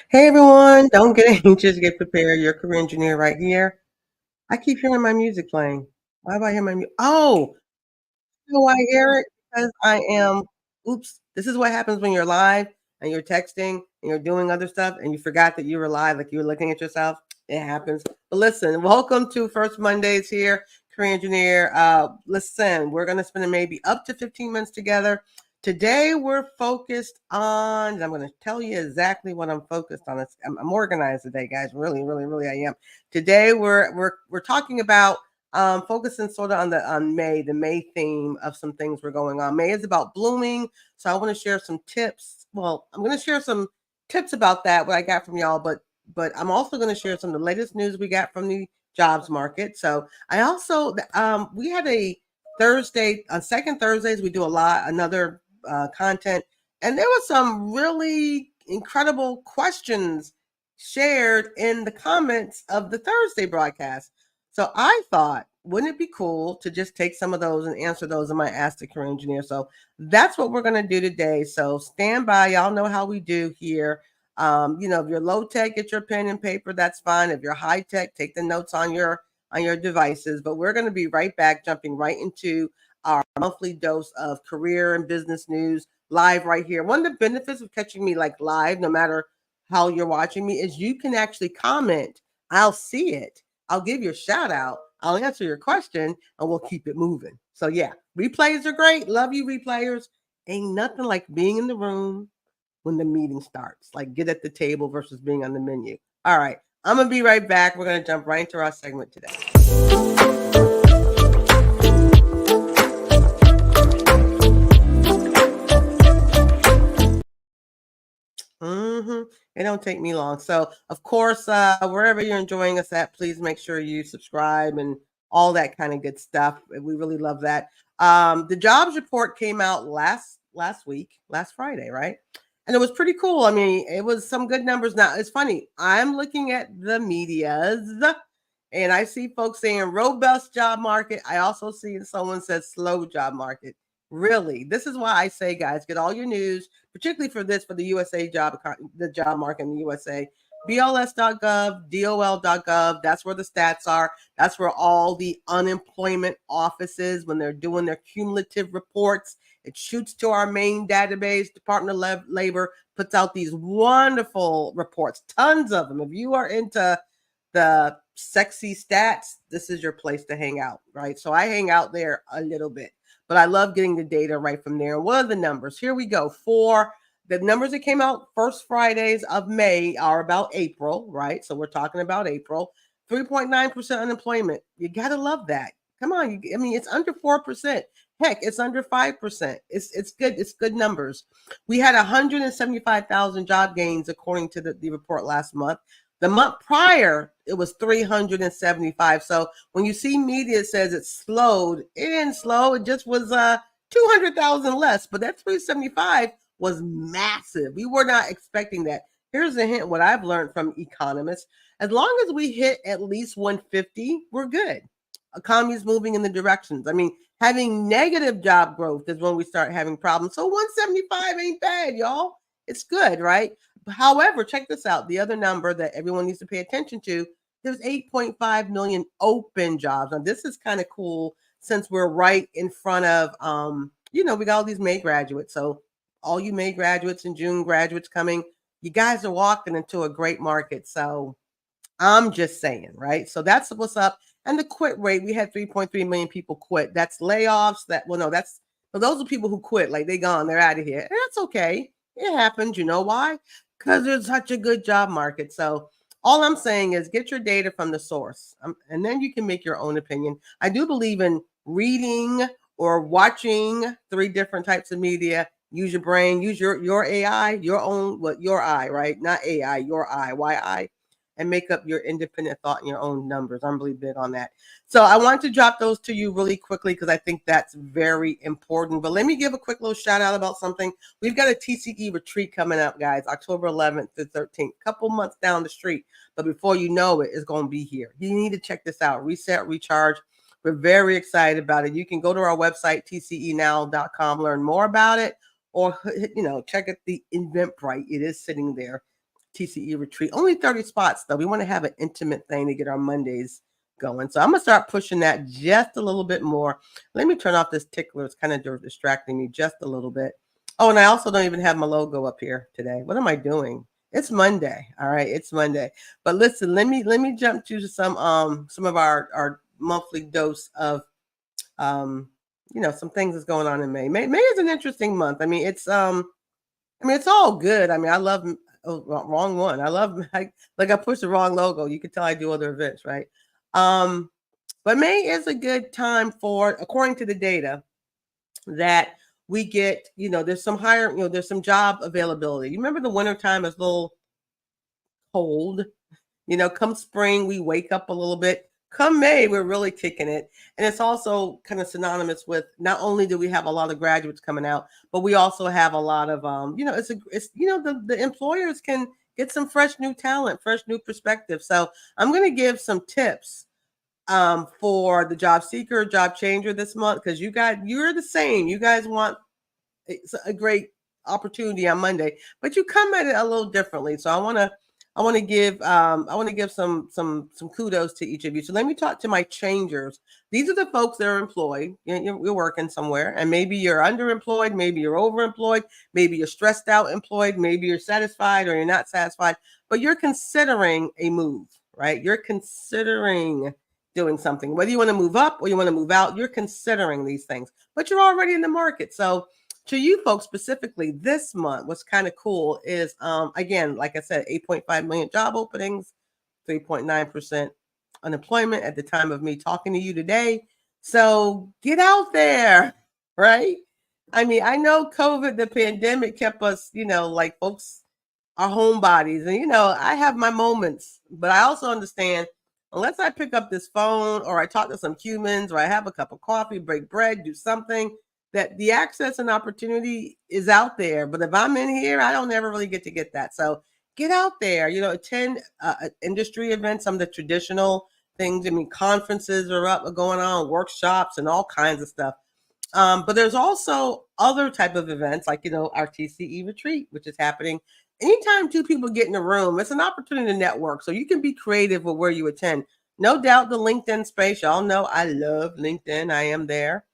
Hey everyone, don't get anxious, get prepared. Your career engineer right here. I keep hearing my music playing. Why do I hear my music? Oh, you know why I hear it? Because I am, oops, this is what happens when you're live and you're texting and you're doing other stuff and you forgot that you were live, like you were looking at yourself. It happens. But listen, welcome to First Mondays here, career engineer. Listen, we're going to spend maybe up to 15 minutes together. Today we're focused on, I'm going to tell you exactly what I'm focused on. I'm organized today, guys. Really, really, really, I am. Today we're talking about focusing sort of on May, the May theme of some things we're going on. May is about blooming, so I want to share some tips. Well, I'm going to share some tips about that, what I got from y'all, but I'm also going to share some of the latest news we got from the jobs market. So I also we had a Thursday on second Thursdays we do a lot another content, and there was some really incredible questions shared in the comments of the Thursday broadcast. So I thought, wouldn't it be cool to just take some of those and answer those in my Ask the Career Engineer? So that's what we're going to do today. So stand by. Y'all know how we do here. If you're low tech, get your pen and paper. That's fine. If you're high tech, take the notes on your devices. But we're going to be right back, jumping right into our monthly dose of career and business news live right here. One of the benefits of catching me like live, no matter how you're watching me, is you can actually comment. I'll see it. I'll give you a shout out. I'll answer your question and we'll keep it moving. So yeah, replays are great. Love you, replayers. Ain't nothing like being in the room when the meeting starts. Like get at the table versus being on the menu. All right. I'm gonna be right back. We're gonna jump right into our segment today. It don't take me long. So, of course, wherever you're enjoying us at, please make sure you subscribe and all that kind of good stuff. We really love that. The jobs report came out last week, last Friday, right? And it was pretty cool. I mean, it was some good numbers. Now, it's funny. I'm looking at the medias and I see folks saying robust job market. I also see someone says slow job market. Really, this is why I say, guys, get all your news, particularly for the USA the job market in the USA. BLS.gov, DOL.gov, that's where the stats are. That's where all the unemployment offices, when they're doing their cumulative reports, it shoots to our main database. Department of Labor puts out these wonderful reports, tons of them. If you are into the sexy stats, this is your place to hang out, right? So I hang out there a little bit, but I love getting the data right from there. And what are the numbers? Here we go. For the numbers that came out first Fridays of May are about April, right? So we're talking about April. 3.9% unemployment. You got to love that. Come on. I mean, it's under 4%. Heck, it's under 5%. It's good. It's good numbers. We had 175,000 job gains according to the report last month. The month prior, it was 375. So when you see media says it slowed, it didn't slow. It just was 200,000 less. But that 375 was massive. We were not expecting that. Here's a hint: what I've learned from economists: as long as we hit at least 150, we're good. Economy's moving in the directions. I mean, having negative job growth is when we start having problems. So 175 ain't bad, y'all. It's good, right? However, check this out. The other number that everyone needs to pay attention to, there's 8.5 million open jobs. Now, this is kind of cool since we're right in front of, we got all these May graduates. So all you May graduates and June graduates coming, you guys are walking into a great market. So I'm just saying, right? So that's what's up. And the quit rate, we had 3.3 million people quit. That's layoffs. Those are people who quit. Like they gone, they're out of here. And that's okay. It happens. You know why? Because there's such a good job market. So all I'm saying is get your data from the source, and then you can make your own opinion. I do believe in reading or watching 3 different types of media. Use your brain, use your AI, your eye, right? Not AI, your eye, YI, and make up your independent thought and your own numbers. I'm really big on that. So I want to drop those to you really quickly because I think that's very important. But let me give a quick little shout out about something. We've got a TCE retreat coming up, guys, October 11th to 13th, couple months down the street. But before you know it, it's going to be here. You need to check this out. Reset, recharge. We're very excited about it. You can go to our website, tcenow.com, learn more about it, or check out the Eventbrite. It is sitting there. TCE retreat. Only 30 spots though. We want to have an intimate thing to get our Mondays going. So I'm gonna start pushing that just a little bit more. Let me turn off this tickler. It's kind of distracting me just a little bit. Oh, and I also don't even have my logo up here today. What am I doing? It's Monday. All right, it's Monday. But listen, let me jump to some of our monthly dose of some things that's going on in May. May is an interesting month. It's all good. I love wrong one. I love like I pushed the wrong logo. You can tell I do other events, right? But May is a good time for, according to the data, that we get, there's some higher, there's some job availability. You remember the wintertime is a little cold. Come spring, we wake up a little bit. Come May, we're really kicking it. And it's also kind of synonymous with, not only do we have a lot of graduates coming out, but we also have a lot of, the employers can get some fresh new talent, fresh new perspective. So I'm going to give some tips for the job seeker, job changer this month, because you're the same. You guys want a great opportunity on Monday, but you come at it a little differently. So I want to give some kudos to each of you. So let me talk to my changers. These are the folks that are employed. You're working somewhere, and maybe you're underemployed, maybe you're overemployed, maybe you're stressed out employed, maybe you're satisfied or you're not satisfied, but you're considering a move, right? You're considering doing something, whether you want to move up or you want to move out. You're considering these things, but you're already in the market. So to you folks specifically this month, what's kind of cool is, again, like I said, 8.5 million job openings, 3.9% unemployment at the time of me talking to you today. So get out there, right? I know COVID, the pandemic kept us, like folks are homebodies. And, I have my moments, but I also understand unless I pick up this phone or I talk to some humans or I have a cup of coffee, break bread, do something, that the access and opportunity is out there. But if I'm in here, I don't ever really get to get that. So get out there, attend industry events, some of the traditional things. Conferences are going on, workshops and all kinds of stuff. But there's also other type of events like, our TCE retreat, which is happening. Anytime two people get in a room, it's an opportunity to network. So you can be creative with where you attend. No doubt the LinkedIn space. Y'all know I love LinkedIn. I am there.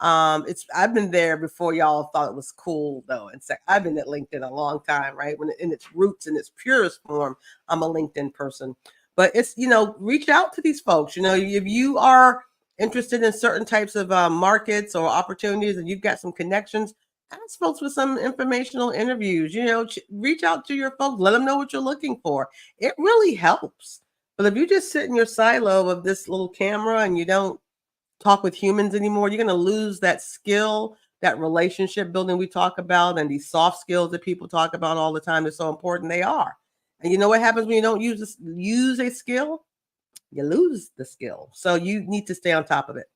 I've been there before y'all thought it was cool though. In fact, I've been at LinkedIn a long time, right? When in its roots, in its purest form, I'm a LinkedIn person. But it's, reach out to these folks. If you are interested in certain types of markets or opportunities and you've got some connections, ask folks for some informational interviews. Reach out to your folks, let them know what you're looking for. It really helps. But if you just sit in your silo of this little camera and you don't talk with humans anymore, you're going to lose that skill, that relationship building we talk about, and these soft skills that people talk about all the time. They're so important. They are. And you know what happens when you don't use a skill? You lose the skill. So you need to stay on top of it.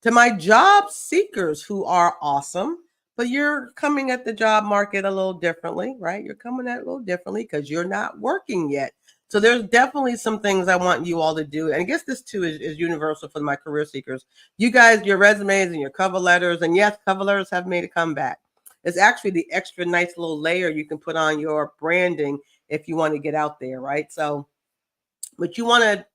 To my job seekers who are awesome, but you're coming at the job market a little differently, right? You're coming at it a little differently because you're not working yet. So there's definitely some things I want you all to do. And I guess this too is universal for my career seekers. You guys, your resumes and your cover letters, and yes, cover letters have made a comeback. It's actually the extra nice little layer you can put on your branding if you want to get out there, right? So, but you want to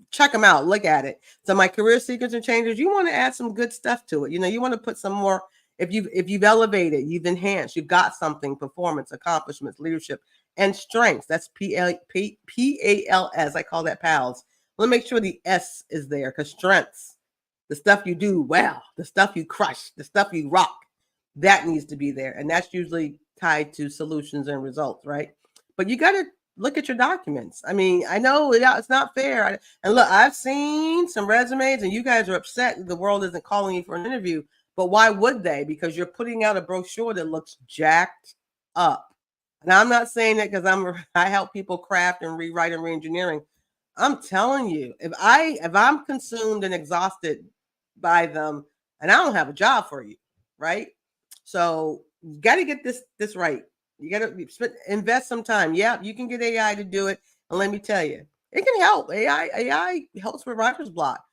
check them out, look at it. So my career seekers and changers, you want to add some good stuff to it. You want to put some more. If you've elevated, you've enhanced, you've got something, performance, accomplishments, leadership, and strengths. That's PALS. I call that pals. Let me make sure the S is there, because strengths, the stuff you do well, the stuff you crush, the stuff you rock, that needs to be there. And that's usually tied to solutions and results, right? But you got to look at your documents. I know it's not fair. And look, I've seen some resumes and you guys are upset that the world isn't calling you for an interview. But why would they? Because you're putting out a brochure that looks jacked up. And I'm not saying that because I help people craft and rewrite and reengineering. I'm telling you, if I'm consumed and exhausted by them, and I don't have a job for you, right? So you got to get this right. You got to invest some time. Yeah, you can get AI to do it. And let me tell you, it can help. AI helps with writer's block,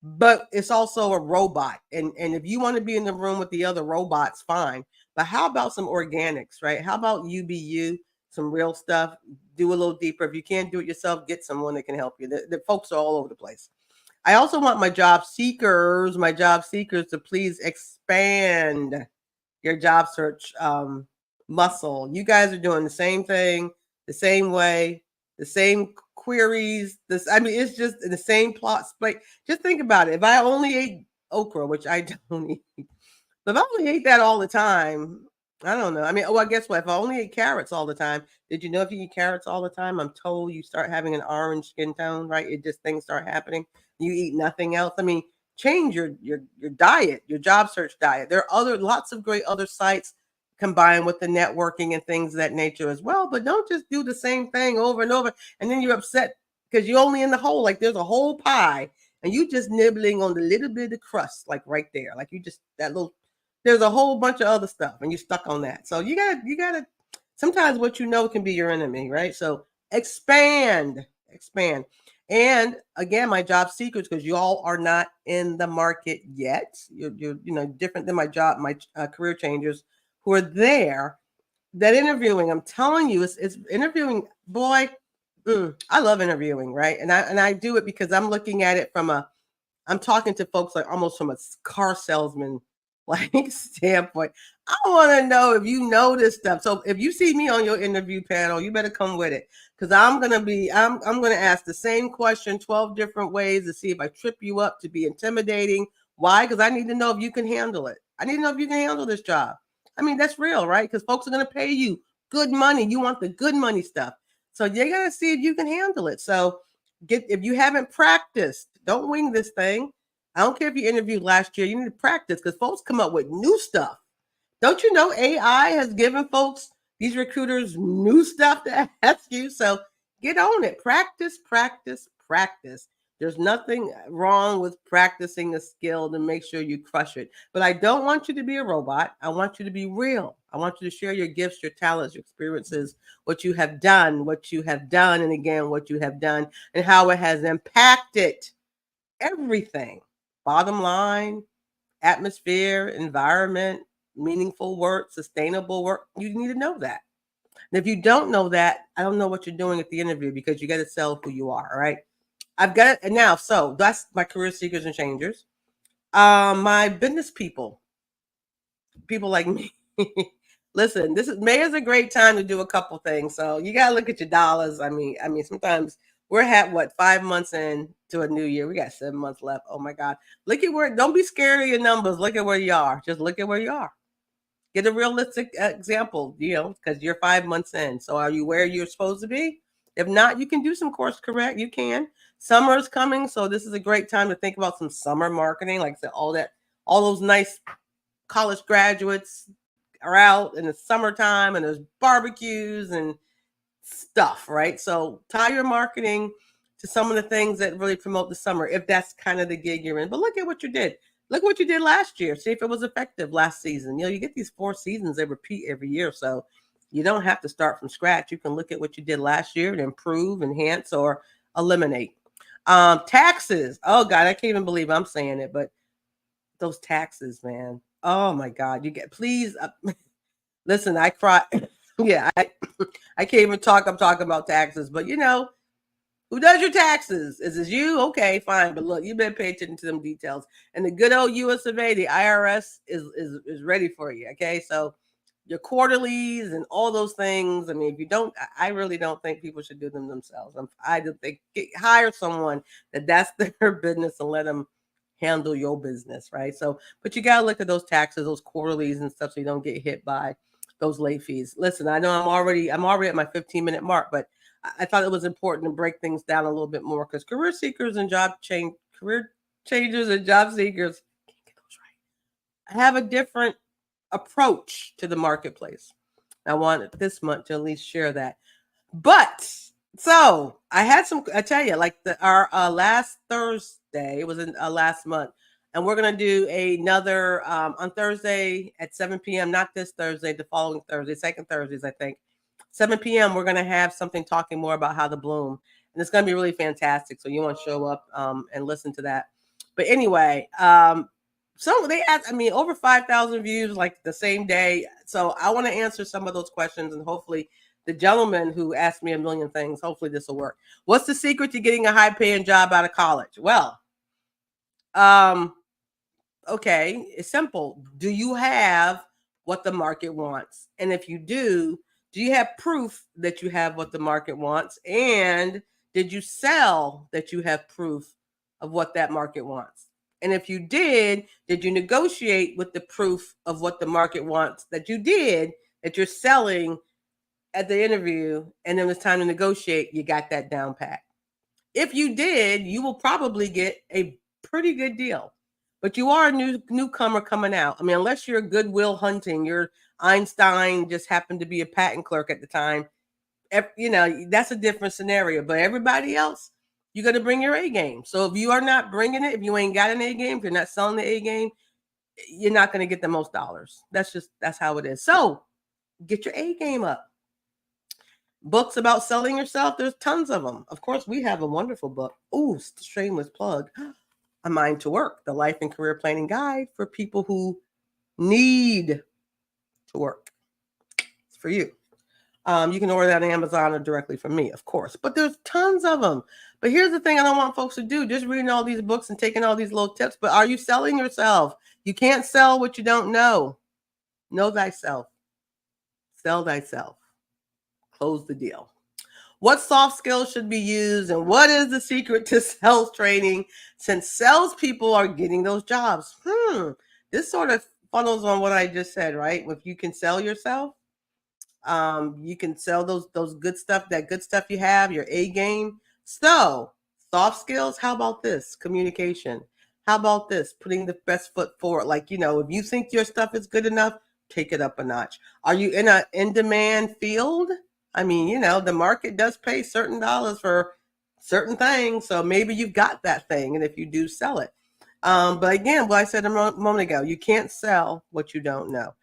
but it's also a robot. And if you want to be in the room with the other robots, fine. But how about some organics, right? How about you be you? some real stuff, do a little deeper. If you can't do it yourself, get someone that can help you. The folks are all over the place. I also want my job seekers to please expand your job search muscle. You guys are doing the same thing, the same way, the same queries. It's just the same plot. Like, just think about it. If I only ate okra, which I don't eat, but if I only ate that all the time, I don't know. Guess what? If I only ate carrots all the time, did you know if you eat carrots all the time, I'm told you start having an orange skin tone, right? Things start happening. You eat nothing else. Change your diet, your job search diet. There are lots of great other sites combined with the networking and things of that nature as well. But don't just do the same thing over and over, and then you're upset because you're only in the hole. Like, there's a whole pie, and you just nibbling on the little bit of crust, like right there. Like, you just that little. There's a whole bunch of other stuff, and you're stuck on that. So you gotta. Sometimes what you know can be your enemy, right? So expand. And again, my job seekers, because you all are not in the market yet. You're different than my career changers who are there. That interviewing, I'm telling you, it's interviewing. Boy, I love interviewing, right? And I do it because I'm looking at it I'm talking to folks like almost from a car salesman like standpoint. I want to know if you know this stuff. So if you see me on your interview panel, you better come with it, because I'm gonna ask the same question 12 different ways to see if I trip you up, to be intimidating. Why? Because I need to know if you can handle it. I need to know if you can handle this job. That's real, right? Because folks are gonna pay you good money. You want the good money stuff. So you gotta see if you can handle it. So if you haven't practiced, don't wing this thing. I don't care if you interviewed last year, you need to practice, because folks come up with new stuff. Don't you know AI has given folks, these recruiters, new stuff to ask you? So get on it. Practice. There's nothing wrong with practicing a skill to make sure you crush it. But I don't want you to be a robot. I want you to be real. I want you to share your gifts, your talents, your experiences, what you have done, and again, what you have done, and how it has impacted everything. Bottom line, atmosphere, environment, meaningful work, sustainable work. You need to know that. And if you don't know that, I don't know what you're doing at the interview, because you got to sell who you are, right? I've got it now. So that's my career seekers and changers. My business people like me. Listen, May is a great time to do a couple things. So you got to look at your dollars. Sometimes we're 5 months in to a new year. We got 7 months left. Oh my God. Don't be scared of your numbers. Look at where you are. Just look at where you are. Get a realistic example, because you're 5 months in. So are you where you're supposed to be? If not, you can do some course correct. You can. Summer is coming. So this is a great time to think about some summer marketing. Like I said, all those nice college graduates are out in the summertime, and there's barbecues and stuff, right? So tie your marketing to some of the things that really promote the summer, if that's kind of the gig you're in. But look at what you did. Look what you did last year. See if it was effective last season. You get these 4 seasons, they repeat every year. So you don't have to start from scratch. You can look at what you did last year and improve, enhance, or eliminate. Taxes. Oh God, I can't even believe I'm saying it, but those taxes, man. Oh my God. Please, listen, I cry. Yeah, I can't even talk. I'm talking about taxes, but who does your taxes? Is it you? Okay, fine. But look, you better pay attention to them details. And the good old US of A, the IRS is ready for you. Okay. So your quarterlies and all those things. If you don't, I really don't think people should do them themselves. I do think hire someone that's their business, and let them handle your business, right? So, but you got to look at those taxes, those quarterlies and stuff, so you don't get hit by those late fees. Listen, I know I'm already at my 15-minute mark, but I thought it was important to break things down a little bit more, because career changers and job seekers have a different approach to the marketplace. I wanted this month to at least share that. But so I tell you, like our last Thursday, it was in last month, and we're going to do another on Thursday at 7 p.m. Not this Thursday, the following Thursday, second Thursdays, I think. 7 p.m. We're going to have something talking more about how to bloom. And it's going to be really fantastic. So you want to show up and listen to that. But anyway, so they asked, over 5,000 views like the same day. So I want to answer some of those questions, and hopefully the gentleman who asked me a million things. Hopefully this will work. What's the secret to getting a high-paying job out of college? Well, okay, it's simple. Do you have what the market wants? And if you do you have proof that you have what the market wants? And did you sell that you have proof of what that market wants? And if you did you negotiate with the proof of what the market wants that you did, that you're selling at the interview, and then it's time to negotiate, you got that down pat? If you did, you will probably get a pretty good deal. But you are a newcomer coming out. I mean, unless you're Goodwill Hunting, you're Einstein, just happened to be a patent clerk at the time. You know, that's a different scenario. But everybody else, you got to bring your A game. So if you are not bringing it, if you ain't got an A game, if you're not selling the A game, you're not going to get the most dollars. That's how it is. So get your A game up. Books about selling yourself, there's tons of them. Of course, we have a wonderful book. Ooh, shameless plug. A Mind to Work, the life and career planning guide for people who need to work. It's for you. You can order that on Amazon or directly from me, of course. But there's tons of them. But here's the thing I don't want folks to do, just reading all these books and taking all these little tips. But are you selling yourself? You can't sell what you don't know. Know thyself. Sell thyself. Close the deal. What soft skills should be used, and what is the secret to sales training since salespeople are getting those jobs? This sort of funnels on what I just said, right? If you can sell yourself, you can sell those good stuff, that good stuff you have, your A game. So soft skills, how about this? Communication. How about this? Putting the best foot forward. Like, you know, if you think your stuff is good enough, take it up a notch. Are you in an in-demand field? I mean, you know, the market does pay certain dollars for certain things. So maybe you've got that thing. And if you do, sell it. But again, what I said a moment ago, you can't sell what you don't know.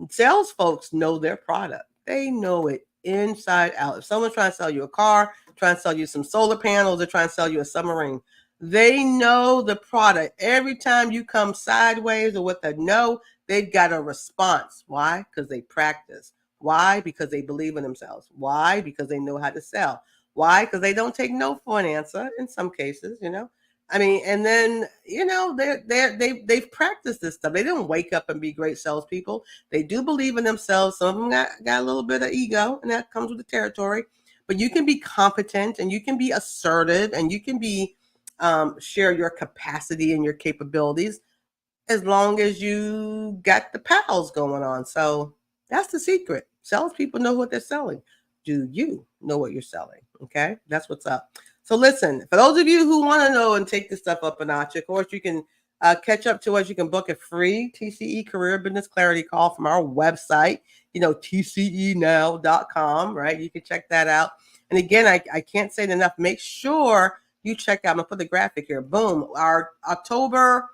Sales folks know their product. They know it inside out. If someone's trying to sell you a car, trying to sell you some solar panels, they're trying to sell you a submarine, they know the product. Every time you come sideways or with a no, they've got a response. Why? Because they practice. Why? Because they believe in themselves. Why? Because they know how to sell. Why? Because they don't take no for an answer in some cases, you know. I mean, and then, you know, they've practiced this stuff. They didn't wake up and be great salespeople. They do believe in themselves. Some of them got a little bit of ego, and that comes with the territory. But you can be competent, and you can be assertive, and you can be share your capacity and your capabilities as long as you got the pals going on. So that's the secret. Salespeople know what they're selling. Do you know what you're selling? Okay, that's what's up. So listen, for those of you who want to know and take this stuff up a notch, of course, you can catch up to us. You can book a free TCE Career Business Clarity call from our website, you know, tcenow.com, right? You can check that out. And again, I can't say it enough. Make sure you check out, I'm going to put the graphic here. Boom. Our October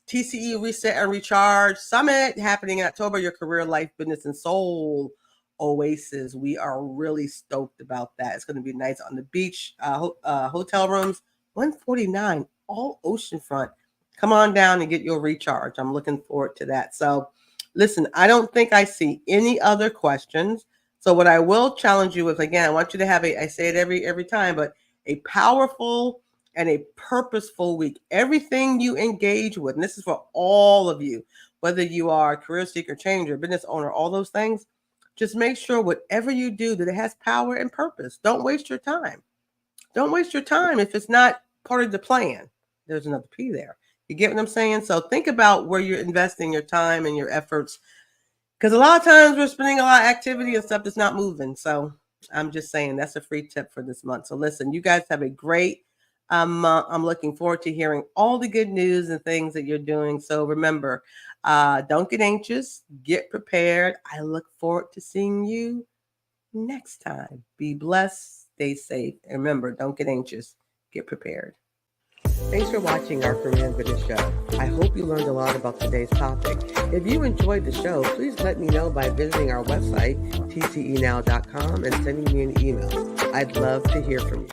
TCE Reset and Recharge Summit happening in October, your career, life, business, and soul oasis. We are really stoked about that. It's going to be nice on the beach, hotel rooms, $149, all oceanfront. Come on down and get your recharge. I'm looking forward to that. So listen, I don't think I see any other questions. So what I will challenge you with, again, I want you to have I say it every time, but a powerful and a purposeful week. Everything you engage with, and this is for all of you, whether you are a career seeker, changer, business owner, all those things, just make sure whatever you do that it has power and purpose. Don't waste your time. Don't waste your time if it's not part of the plan. There's another P there. You get what I'm saying? So think about where you're investing your time and your efforts, because a lot of times we're spending a lot of activity and stuff that's not moving. So I'm just saying that's a free tip for this month. So listen, you guys have a great month. I'm looking forward to hearing all the good news and things that you're doing. So remember, don't get anxious, get prepared. I look forward to seeing you next time. Be blessed, stay safe, and remember, don't get anxious, get prepared. Thanks for watching our Career and Business Show. I hope you learned a lot about today's topic. If you enjoyed the show, please let me know by visiting our website, tcenow.com, and sending me an email. I'd love to hear from you.